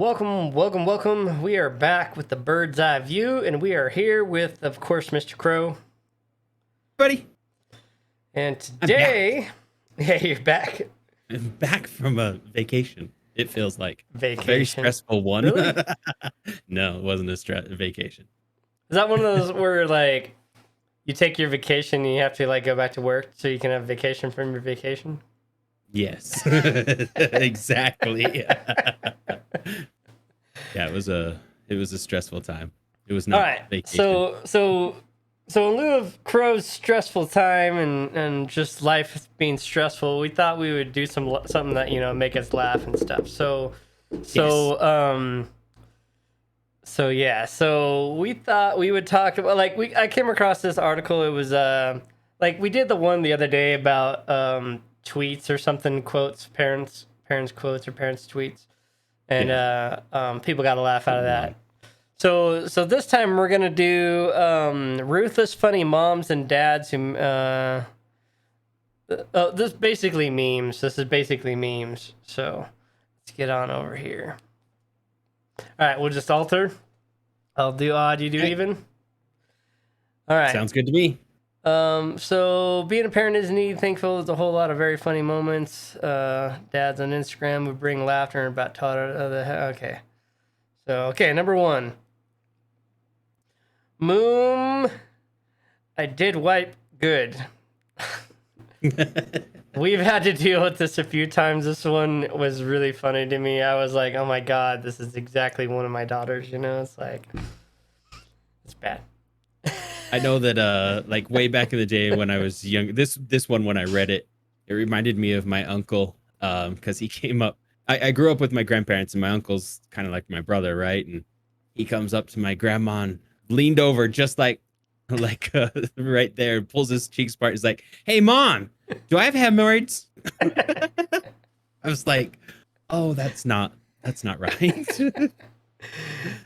Welcome. We are back with the bird's eye view, and we are here with, of course, Mr. Krow. Buddy, And today, yeah, you're back. I'm back from a vacation. It feels like Vacation. a very stressful one. Really? No, it wasn't a vacation. Is that one of those where, like, you take your vacation and you have to, like, go back to work so you can have vacation from your vacation? Yes, exactly. Yeah, it was a stressful time. It was not All right. vacation. So in lieu of Crow's stressful time and just life being stressful, we thought we would do something that make us laugh and stuff. So we thought we would talk about I came across this article. It was we did the one the other day about tweets or something, quotes, parents quotes or parents tweets, and people got a laugh out of that. So this time we're gonna do ruthless, funny moms and dads who this is basically memes. So let's get on over here. All right, we'll just alter. I'll do odd, you do even. All right, Sounds good to me. So being a parent isn't easy. Thankful, there's a whole lot of very funny moments. Dads on Instagram would bring laughter about toddler. Okay, number one. Moom, I did wipe good. We've had to deal with this a few times. This one was really funny to me. I was like, oh my God, this is exactly one of my daughters, It's like, it's bad. I know that way back in the day when I was young, this one, when I read it, it reminded me of my uncle, because he came up. I grew up with my grandparents, and my uncle's kind of like my brother, right? And he comes up to my grandma and leaned over just like right there, pulls his cheeks apart. He's like, "Hey, Mom, do I have hemorrhoids?" I was like, "Oh, that's not right." Just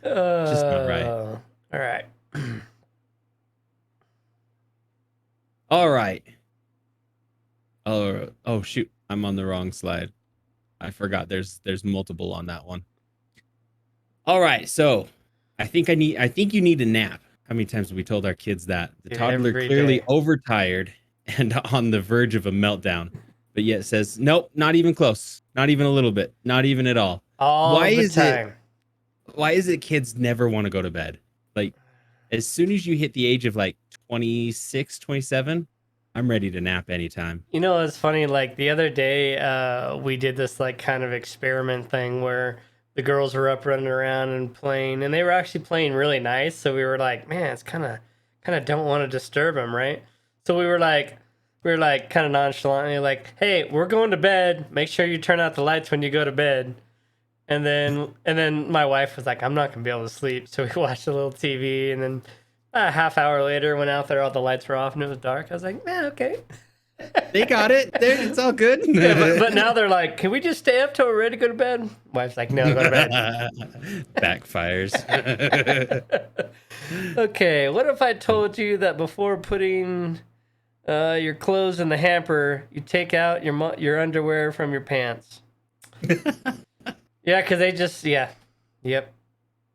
not right. All right. All right. Oh shoot, I'm on the wrong slide. I forgot there's multiple on that one. All right, so I think you need a nap. How many times have we told our kids that? The toddler clearly overtired and on the verge of a meltdown, but yet says, nope, not even close. Not even a little bit. Not even at all. Why is it kids never want to go to bed? Like, as soon as you hit the age of 26, 27, I'm ready to nap anytime. It's funny, like the other day, we did this kind of experiment thing where the girls were up running around and playing, and they were actually playing really nice. So we were like, man, it's kind of don't want to disturb them, right? So we were like kind of nonchalantly like, hey, we're going to bed. Make sure you turn out the lights when you go to bed. And then my wife was like, I'm not gonna be able to sleep. So we watched a little TV, and then a half hour later, went out there, all the lights were off and it was dark. I was like, man, okay. They got it. It's all good. Yeah, but now they're like, can we just stay up till we're ready to go to bed? Wife's like, no, go to bed. Backfires. Okay, what if I told you that before putting your clothes in the hamper, you take out your underwear from your pants? Yeah, because they just, yep.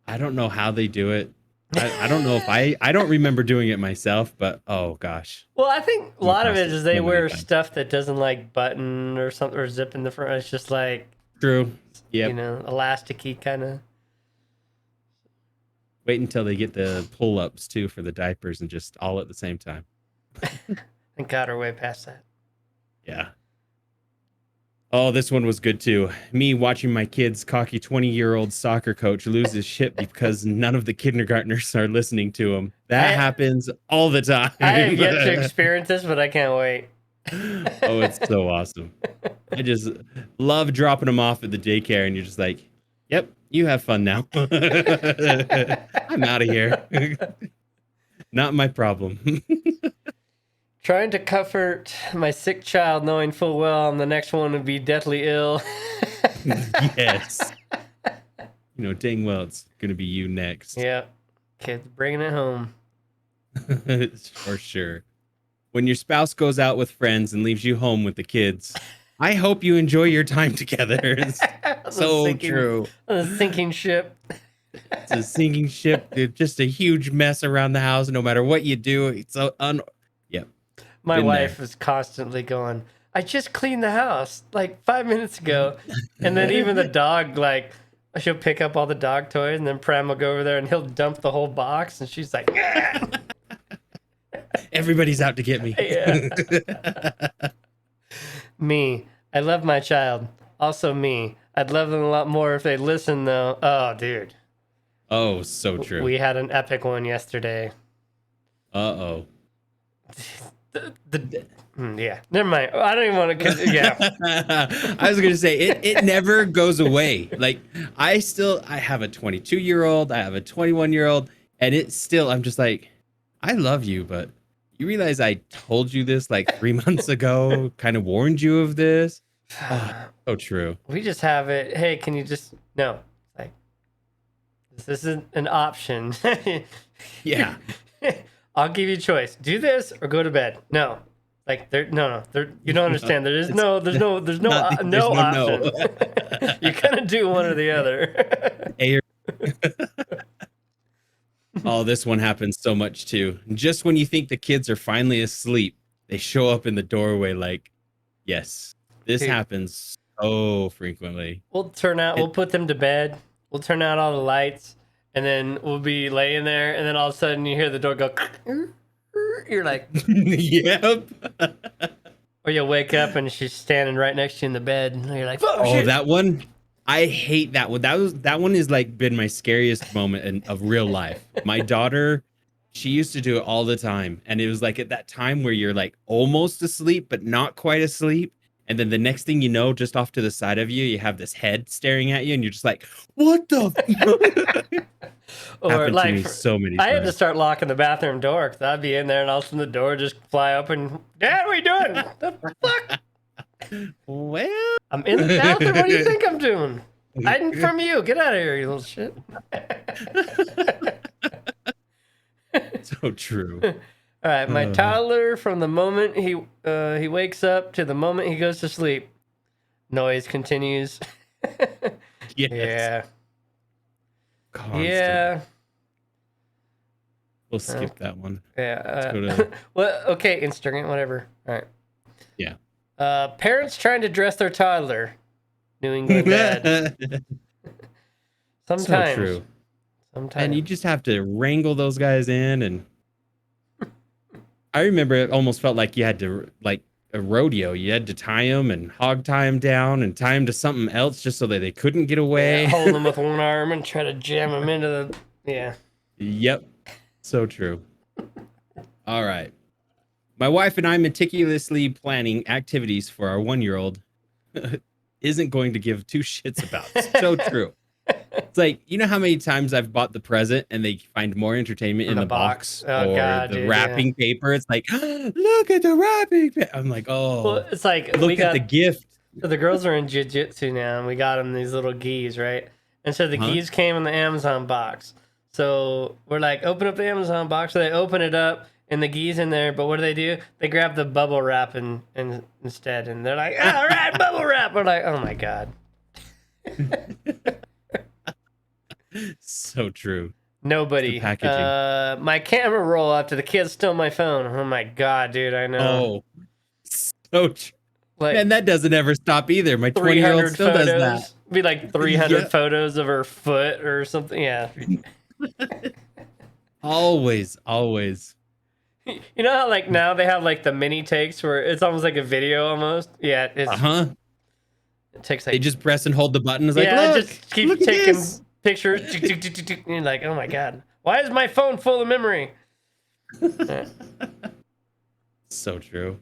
I don't know how they do it. I don't know if I don't remember doing it myself, but oh gosh. Well, I think a lot of it is they wear stuff that doesn't button or something or zip in the front. It's just true. Yeah. Elasticy kind of. Wait until they get the pull-ups too for the diapers and just all at the same time. Thank God we're way past that. Yeah. Oh, this one was good too. Me watching my kid's cocky 20-year-old soccer coach lose his shit because none of the kindergartners are listening to him. That happens all the time. I have yet to experience this, but I can't wait. Oh, it's so awesome. I just love dropping them off at the daycare, and you're just like, yep, you have fun now. I'm out of here. Not my problem. Trying to comfort my sick child, knowing full well I'm the next one to be deathly ill. Yes. Dang well, it's going to be you next. Yep. Kids bringing it home. For sure. When your spouse goes out with friends and leaves you home with the kids, I hope you enjoy your time together. It's so true. The sinking ship. It's a sinking ship. It's just a huge mess around the house. No matter what you do, it's so Yep. My wife is constantly going, I just cleaned the house like 5 minutes ago. And then even the dog, like, she'll pick up all the dog toys, and then Pram will go over there and he'll dump the whole box. And she's like, everybody's out to get me. Yeah. Me. I love my child. Also me. I'd love them a lot more if they listen, though. Oh, dude. Oh, so true. We had an epic one yesterday. Uh-oh. Yeah, never mind. I don't even want to. Yeah, I was gonna say it never goes away. Like I have a 22-year-old, I have a 21-year-old, and it's still, I'm just like, I love you, but you realize I told you this like 3 months ago, kind of warned you of this. Oh, so true. We just have it. Hey, can you just no? Like, this isn't an option. Yeah. I'll give you a choice. Do this or go to bed. No. Like there you don't understand. There's no option. No. You kind of do one or the other. Oh, this one happens so much too. Just when you think the kids are finally asleep, they show up in the doorway like, yes. This happens so frequently. We'll put them to bed. We'll turn out all the lights, and then we'll be laying there, and then all of a sudden you hear the door go. You're like, yep. Or you'll wake up and she's standing right next to you in the bed, and you're like, oh, shit. That one. I hate that one. That one is like been my scariest moment of real life. My daughter, she used to do it all the time, and it was like at that time where you're like almost asleep but not quite asleep. And then the next thing you know, just off to the side of you, you have this head staring at you, and you're just like, "What the?" Or happened like, to me so many times. I had to start locking the bathroom door because I'd be in there, and all of a sudden the door just fly open. Dad, what are you doing? The fuck? Well, I'm in the bathroom. What do you think I'm doing? Hiding from you. Get out of here, you little shit. So true. All right, my toddler, from the moment he wakes up to the moment he goes to sleep, noise continues. Yes. Yeah. Constant. Yeah. We'll skip that one. Yeah. Let's go to... Well, okay, Instagram, whatever. All right. Yeah. Parents trying to dress their toddler. New England dad. Sometimes. So true. Sometimes. And you just have to wrangle those guys in, and I remember it almost felt like you had to, like a rodeo. You had to tie them and hog tie them down and tie them to something else just so that they couldn't get away. Yeah, hold them with one arm and try to jam them into the... Yeah. Yep. So true. All right. My wife and I meticulously planning activities for our 1-year-old isn't going to give two shits about. So true. It's like, you know how many times I've bought the present and they find more entertainment in the box or the wrapping paper. It's like, look at the wrapping paper. I'm like, oh, well, it's like look at the gift. So the girls are in jiu-jitsu now, and we got them these little gis, right? And so the gis came in the Amazon box. So we're like, open up the Amazon box. So they open it up, and the gis in there. But what do? They grab the bubble wrap and instead, and they're like, all right, bubble wrap. We're like, oh my god. So true. Nobody. Packaging. My camera roll after the kids stole my phone. Oh my god, dude, I know. Oh, so true. Like, and that doesn't ever stop either. My 20-year-old still does that. Be like 300 photos of her foot or something. Yeah. Always, always. You know how like now they have like the mini takes where it's almost like a video almost? Yeah. It's, It takes like... They just press and hold the button. It's yeah, like, look, just keep taking pictures. And you're like, oh my god. Why is my phone full of memory? So true.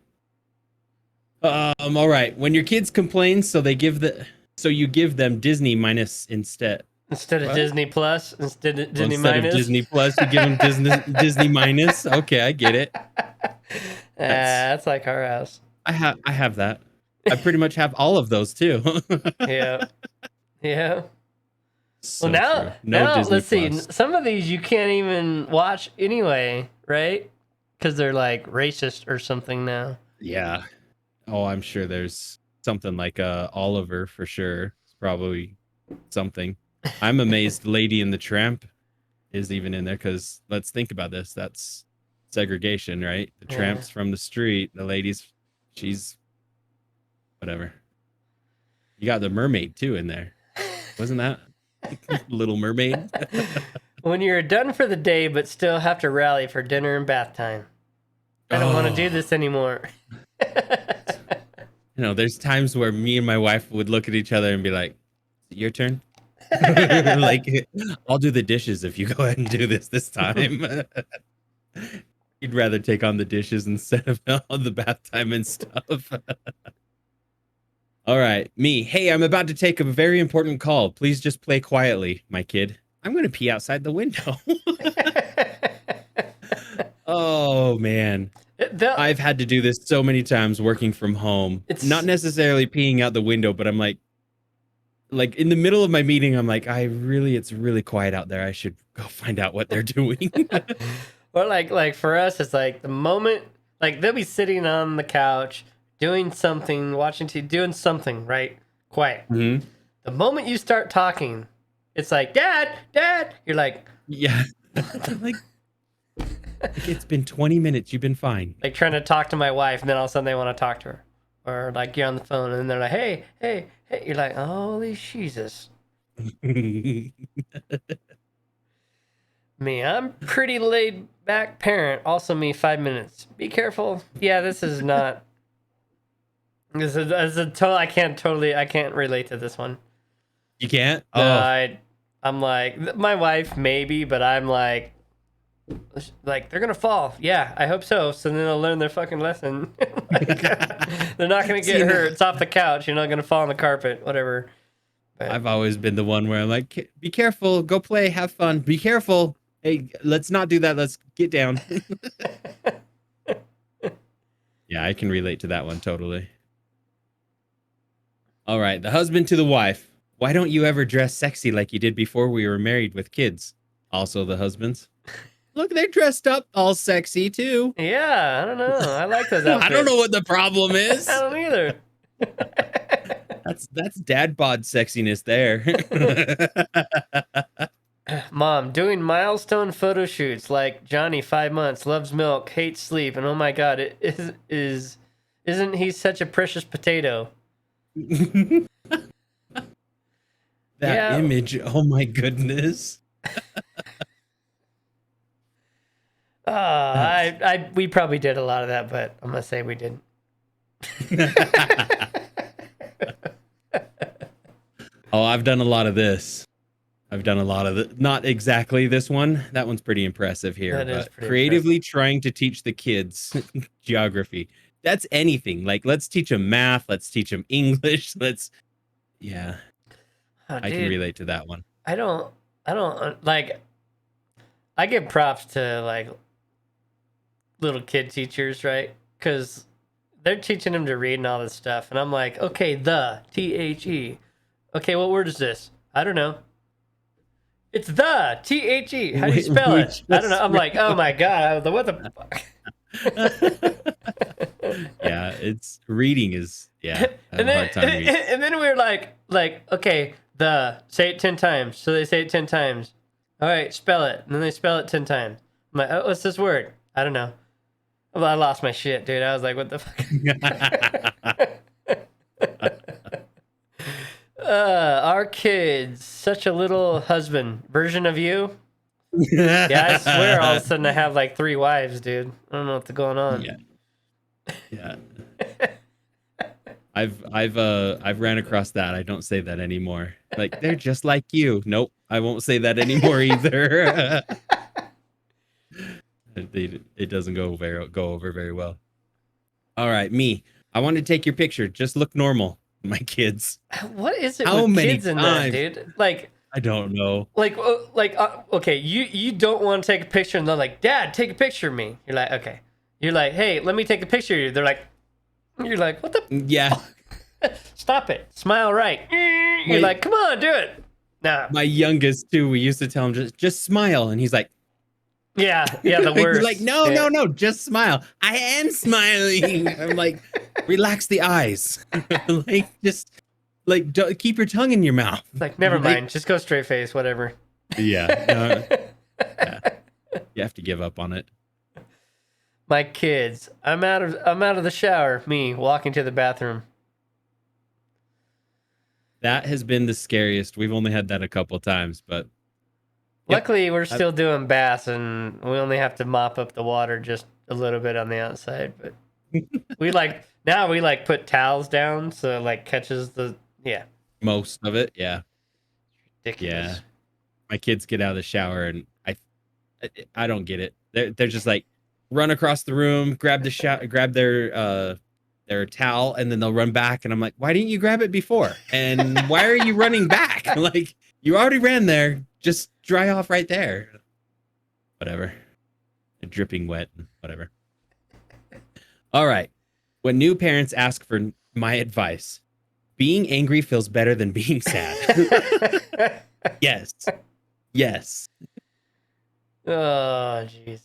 All right. When your kids complain, so you give them Disney minus instead. Instead of Disney Plus, instead of Disney Instead minus. of Disney Plus, you give them Disney minus. Okay, I get it. That's like our house. I have that. I pretty much have all of those too. Yeah. Yeah. So well, now Disney let's see. Plus. Some of these you can't even watch anyway, right? Because they're like racist or something now. Yeah. Oh, I'm sure there's something like Oliver for sure. It's probably something. I'm amazed Lady and the Tramp is even in there, because let's think about this. That's segregation, right? The tramp's from the street, the lady's, she's whatever. You got the mermaid too in there. Wasn't that Little Mermaid? When you're done for the day but still have to rally for dinner and bath time. I don't want to do this anymore. You know, there's times where me and my wife would look at each other and be like, your turn. Like, I'll do the dishes if you go ahead and do this time. You'd rather take on the dishes instead of all the bath time and stuff. All right, me. Hey, I'm about to take a very important call. Please just play quietly, my kid. I'm going to pee outside the window. Oh, man. I've had to do this so many times working from home. It's not necessarily peeing out the window, but I'm like in the middle of my meeting, I'm like, it's really quiet out there. I should go find out what they're doing. Or like for us, it's like the moment, like they'll be sitting on the couch doing something, watching TV, doing something, right? Quiet. Mm-hmm. The moment you start talking, it's like, Dad. You're like, yeah. like, it's been 20 minutes. You've been fine. Like trying to talk to my wife, and then all of a sudden they want to talk to her. Or like you're on the phone, and they're like, hey. You're like, holy Jesus. Me, I'm pretty laid back parent. Also me, 5 minutes. Be careful. Yeah, this is not. This is a total. I can't relate to this one. You can't? No, I'm like, my wife maybe, but I'm like they're gonna fall. Yeah, I hope so. So then they'll learn their fucking lesson. Like, they're not gonna get hurt. It's off the couch. You're not gonna fall on the carpet. Whatever. But I've always been the one where I'm like, be careful. Go play. Have fun. Be careful. Hey, let's not do that. Let's get down. Yeah, I can relate to that one totally. All right, the husband to the wife. Why don't you ever dress sexy like you did before we were married with kids? Also the husbands. Look, they're dressed up all sexy too. Yeah, I don't know. I like those outfits. I don't know what the problem is. I don't either. That's dad bod sexiness there. Mom, doing milestone photo shoots like Johnny, 5 months, loves milk, hates sleep, and oh my God, isn't he such a precious potato? That image, oh my goodness. We probably did a lot of that, but I'm gonna say we didn't. Oh, I've done a lot of this. Not exactly this one. That one's pretty impressive here. But creatively trying to teach the kids geography. That's anything. Like, let's teach them math. Let's teach them English. I can relate to that one. I don't like. I give props to like little kid teachers, right? Because they're teaching them to read and all this stuff, and I'm like, okay, the THE. Okay, what word is this? I don't know. It's the THE. How do you spell it? I don't know. I'm like, oh my God, what the fuck? Yeah, it's reading is and then we were like, okay, say it 10 times. So they say it 10 times. All right, spell it. And then they spell it 10 times. I'm like, oh, what's this word? I don't know. Well, I lost my shit, dude. I was like, what the fuck? Our kids, such a little husband version of you. Yeah, I swear all of a sudden I have like 3 wives, dude. I don't know what's going on. Yeah. I've ran across that. I don't say that anymore. Like, they're just like you. Nope, I won't say that anymore either. It doesn't go over very well. All right, me. I want to take your picture. Just look normal, my kids. What is it with kids in that, dude? Like, I don't know. Okay, you don't want to take a picture, and they're like, Dad, take a picture of me. You're like, okay. You're like, hey, let me take a picture of you. They're like, you're like, what the? Yeah. Stop it. Smile right. You're like, come on, do it. Nah. My youngest too. We used to tell him just smile, and he's like, Yeah, the You're worst. like, no, Yeah. no, no, just smile. I am smiling. I'm like, relax the eyes. Like, just like keep your tongue in your mouth. Like, never Like, mind. Just go straight face, whatever. yeah, no, yeah. You have to give up on it. My kids. I'm out of the shower. Me walking to the bathroom. That has been the scariest. We've only had that a couple times, but yep. Luckily, we're still doing baths, and we only have to mop up the water just a little bit on the outside. But we put towels down so it like catches the Most of it, yeah. ridiculous. Yeah. My kids get out of the shower and I don't get it. They're just like run across the room, grab their towel, and then they'll run back. And I'm like, why didn't you grab it before? And why are you running back? Like, you already ran there. Just dry off right there. Whatever. They're dripping wet. Whatever. All right. When new parents ask for my advice, being angry feels better than being sad. Yes. Yes. Oh, jeez.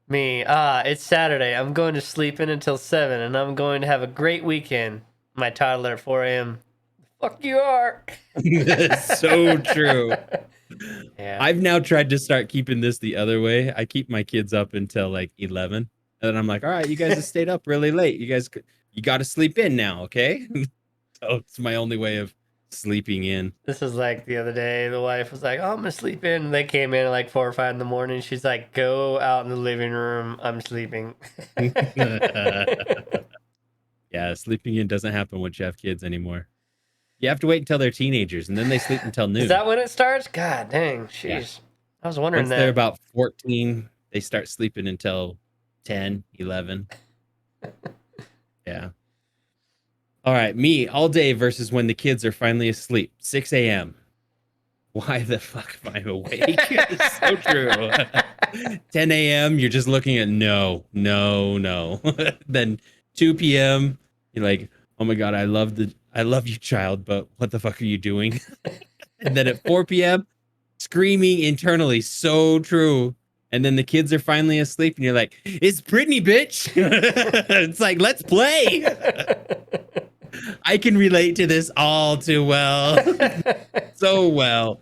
Me. It's Saturday. I'm going to sleep in until 7, and I'm going to have a great weekend. My toddler at 4 a.m. Fuck you are. So true. Yeah. I've now tried to start keeping this the other way. I keep my kids up until like 11. And then I'm like, all right, you guys have stayed up really late. You got to sleep in now, okay? So it's my only way of sleeping in. This is like the other day. The wife was like, "Oh, I'm gonna sleep in." And they came in at like 4 or 5 in the morning. She's like, "Go out in the living room. I'm sleeping." Yeah, sleeping in doesn't happen once you have kids anymore. You have to wait until they're teenagers, and then they sleep until noon. Is that when it starts? God dang, jeez. Yeah. I was wondering Once that. they're about 14, they start sleeping until 10, 11. Yeah. All right, me all day versus when the kids are finally asleep. 6 a.m. Why the fuck am I awake? It's so true. 10 a.m. You're just looking at no. Then 2 p.m. You're like, oh my god, I love you, child, but what the fuck are you doing? And then at 4 p.m. screaming internally, so true. And then the kids are finally asleep, and you're like, it's Brittany, bitch. It's like, let's play. I can relate to this all too well. So well.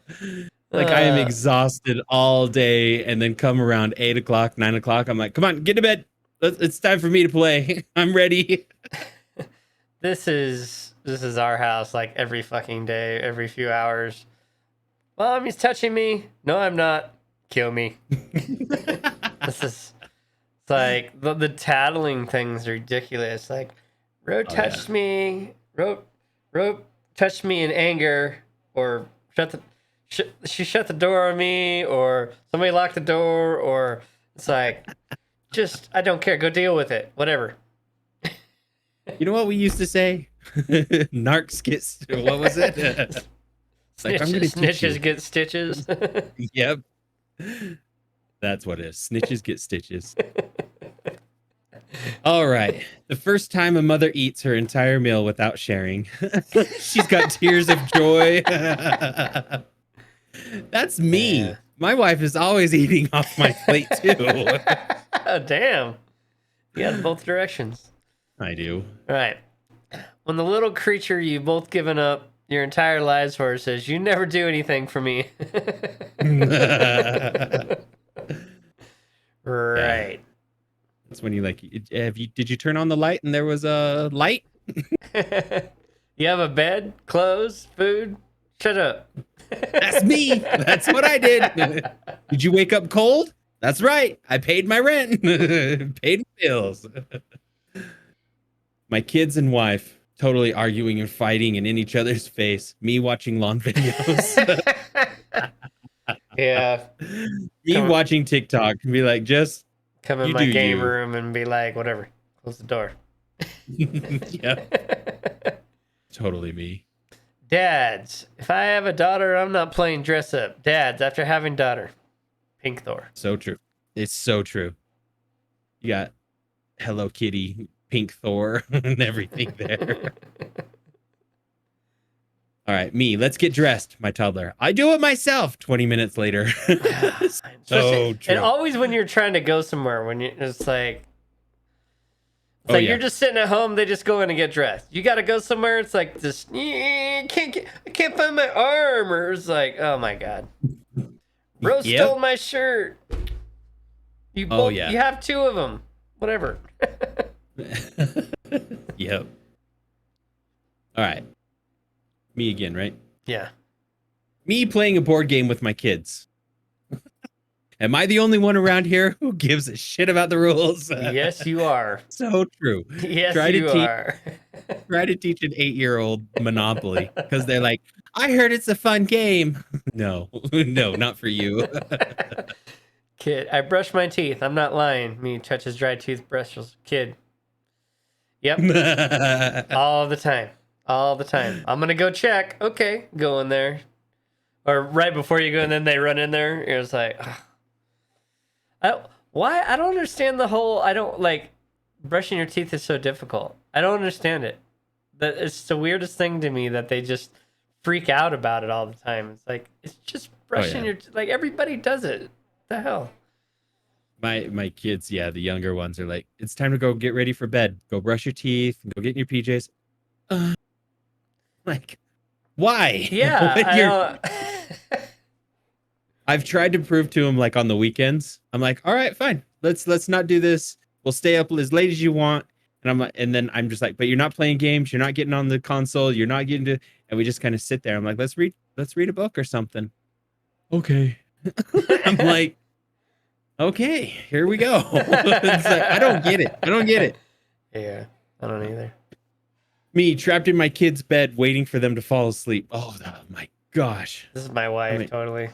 Like, I am exhausted all day, and then come around 8 o'clock, 9 o'clock. I'm like, come on, get to bed. It's time for me to play. I'm ready. This is our house like every fucking day, every few hours. Mom, he's touching me. No, I'm not. Kill me. It's like the tattling thing's ridiculous. Like, Ro touched me. Ro touched me in anger, or she shut the door on me, or somebody locked the door, or it's like, just, I don't care. Go deal with it. Whatever. You know what we used to say? Narc skits. What was it? Like, snitches get stitches. Yep. That's what it is. Snitches get stitches. All right. The first time a mother eats her entire meal without sharing, she's got tears of joy. That's me. Yeah. My wife is always eating off my plate too. Oh, damn. You got both directions. I do. All right. When the little creature you've both given up your entire lives for says, "You never do anything for me." Right. Yeah. That's when you like, did you turn on the light and there was a light? You have a bed, clothes, food? Shut up. That's me. That's what I did. Did you wake up cold? That's right. I paid my rent. Paid my bills. My kids and wife totally arguing and fighting and in each other's face. Me watching lawn videos. Yeah. Me watching TikTok and be like, just come in my game room and be like, whatever. Close the door. Yeah. Totally me. Dads. If I have a daughter, I'm not playing dress up. Dads, after having daughter. Pink Thor. So true. It's so true. You got Hello Kitty, Pink Thor, and everything there. All right, me. Let's get dressed, my toddler. I do it myself. 20 minutes later. So true. And always when you're trying to go somewhere, when you it's like Oh, yeah. you're just sitting at home, they just go in and get dressed. You got to go somewhere. It's like this. I can't find my arm, or it's like, oh my god, Rose stole my shirt. You both, yeah. You have two of them. Whatever. Yep. All right. Me again, right? Yeah. Me playing a board game with my kids. Am I the only one around here who gives a shit about the rules? Yes, you are. So true. Yes, you are. Try to teach an 8-year-old Monopoly because they're like, I heard it's a fun game. No, no, not for you. Kid, I brush my teeth. I'm not lying. Me touches dry toothbrushes. Kid. Yep. All the time. All the time. I'm going to go check. Okay. Go in there. Or right before you go, and then they run in there. It's like, why? I don't understand the whole, I don't like, brushing your teeth is so difficult. I don't understand it. That it's the weirdest thing to me that they just freak out about it all the time. It's like, it's just brushing your, like, everybody does it. What the hell? My kids, yeah, the younger ones are like, it's time to go get ready for bed. Go brush your teeth and go get in your PJs. Like, why? Yeah. I've tried to prove to them, like, on the weekends, I'm like, all right, fine. Let's not do this. We'll stay up as late as you want. And I'm like, and then I'm just like, but you're not playing games. You're not getting on the console. You're not getting to, and we just kind of sit there. I'm like, let's read a book or something. Okay. I'm like, okay, here we go. It's like, I don't get it. Yeah, I don't either. Me trapped in my kid's bed waiting for them to fall asleep. Oh my gosh. This is my wife, totally.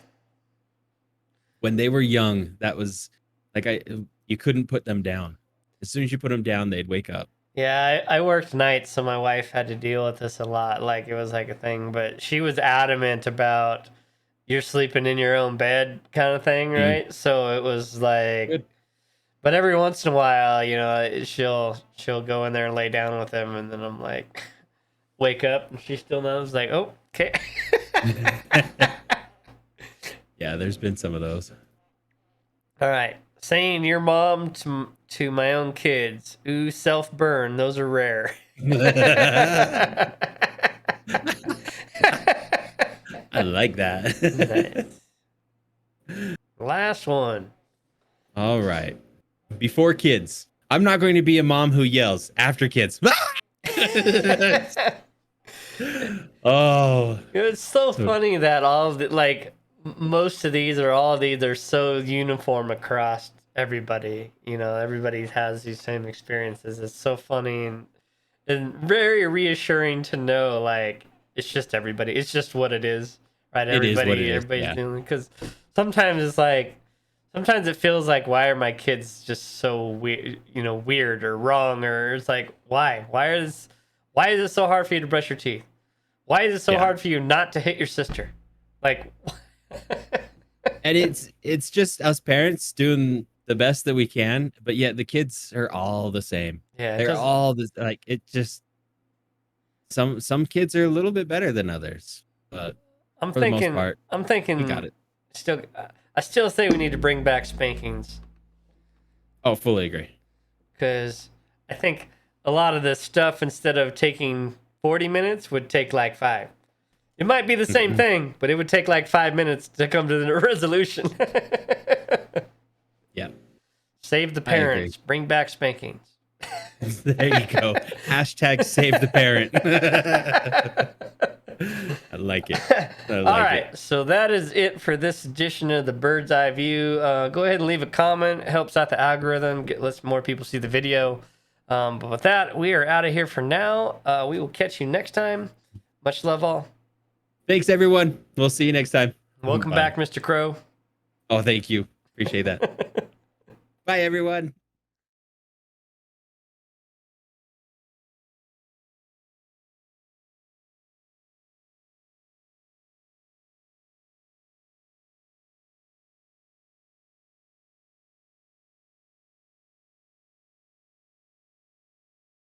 When they were young, that was like, you couldn't put them down. As soon as you put them down, they'd wake up. Yeah, I worked nights, so my wife had to deal with this a lot. Like, it was like a thing, but she was adamant about you're sleeping in your own bed kind of thing, right? So it was like, good. But every once in a while, you know, she'll go in there and lay down with him, and then I'm like, wake up, and she still knows, like, oh, okay. Yeah, there's been some of those. All right. Saying your mom to my own kids. Ooh, self-burn. Those are rare. I like that. Nice. Last one. All right. Before kids. I'm not going to be a mom who yells after kids. Oh. It's so funny that all of the, like, most of these or all of these are so uniform across everybody. You know, everybody has these same experiences. It's so funny and very reassuring to know, like, it's just everybody. It's just what it is, right? Everybody's doing, because sometimes it's like, sometimes it feels like, why are my kids just so weird, you know, weird or wrong, or it's like, why is it so hard for you to brush your teeth? Why is it so hard for you not to hit your sister? Like, and it's just us parents doing the best that we can, but yet the kids are all the same. Yeah, they're all this, like, it just, some kids are a little bit better than others, but I'm thinking we got it. I still say we need to bring back spankings. Oh, fully agree. Because I think a lot of this stuff, instead of taking 40 minutes, would take like 5. It might be the same thing, but it would take like 5 minutes to come to the resolution. Yeah. Save the parents. Bring back spankings. There you go. Hashtag save the parent. I like it. All right. So that is it for this edition of the Bird's Eye View. Go ahead and leave a comment. It helps out the algorithm. Lets more people see the video. But with that, we are out of here for now. We will catch you next time. Much love all. Thanks, everyone. We'll see you next time. Welcome back, Mr. Krow. Oh, thank you. Appreciate that. Bye, everyone.